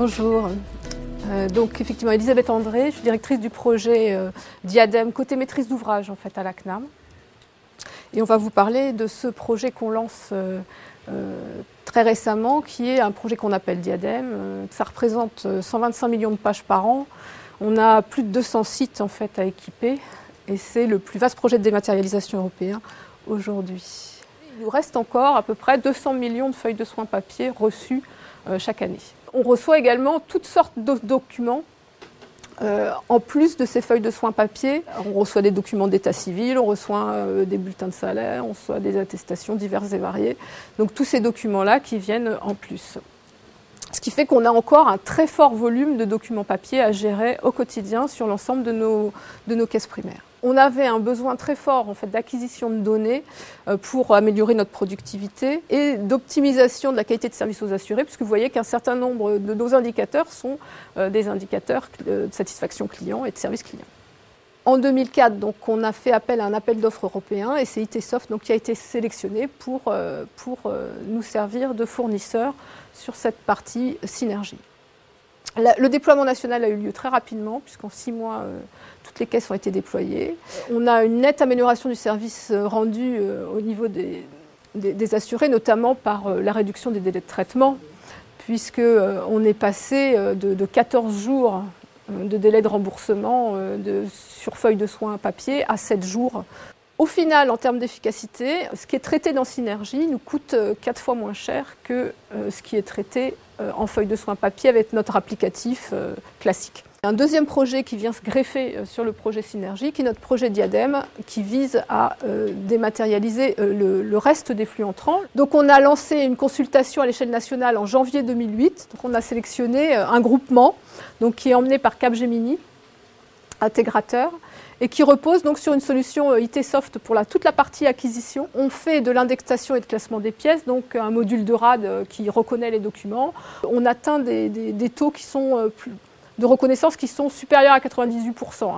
Bonjour. Donc effectivement, Elisabeth André, je suis directrice du projet Diadème côté maîtrise d'ouvrage en fait à la CNAM. Et on va vous parler de ce projet qu'on lance très récemment, qui est un projet qu'on appelle Diadème. Ça représente 125 millions de pages par an. On a plus de 200 sites en fait à équiper et c'est le plus vaste projet de dématérialisation européen aujourd'hui. Il nous reste encore à peu près 200 millions de feuilles de soins papier reçues chaque année. On reçoit également toutes sortes de documents en plus de ces feuilles de soins papier. On reçoit des documents d'état civil, on reçoit des bulletins de salaire, on reçoit des attestations diverses et variées. Donc tous ces documents-là qui viennent en plus. Ce qui fait qu'on a encore un très fort volume de documents papier à gérer au quotidien sur l'ensemble de nos caisses primaires. On avait un besoin très fort en fait, d'acquisition de données pour améliorer notre productivité et d'optimisation de la qualité de service aux assurés, puisque vous voyez qu'un certain nombre de nos indicateurs sont des indicateurs de satisfaction client et de service client. En 2004, donc, on a fait appel à un appel d'offres européen et c'est ITsoft donc, qui a été sélectionné pour nous servir de fournisseur sur cette partie synergie. Le déploiement national a eu lieu très rapidement, puisqu'en 6 mois, toutes les caisses ont été déployées. On a une nette amélioration du service rendu au niveau des assurés, notamment par la réduction des délais de traitement, puisqu'on est passé de 14 jours de délai de remboursement sur feuille de soins papier à 7 jours. Au final, en termes d'efficacité, ce qui est traité dans Synergie nous coûte 4 fois moins cher que ce qui est traité en feuille de soins papier avec notre applicatif classique. Un deuxième projet qui vient se greffer sur le projet Synergie, qui est notre projet Diadème, qui vise à dématérialiser le reste des flux entrants. Donc on a lancé une consultation à l'échelle nationale en janvier 2008. Donc on a sélectionné un groupement donc, qui est emmené par Capgemini, intégrateur, et qui repose donc sur une solution ITsoft pour toute la partie acquisition. On fait de l'indexation et de classement des pièces, donc un module de RAD qui reconnaît les documents. On atteint des taux qui sont de reconnaissance qui sont supérieurs à 98%.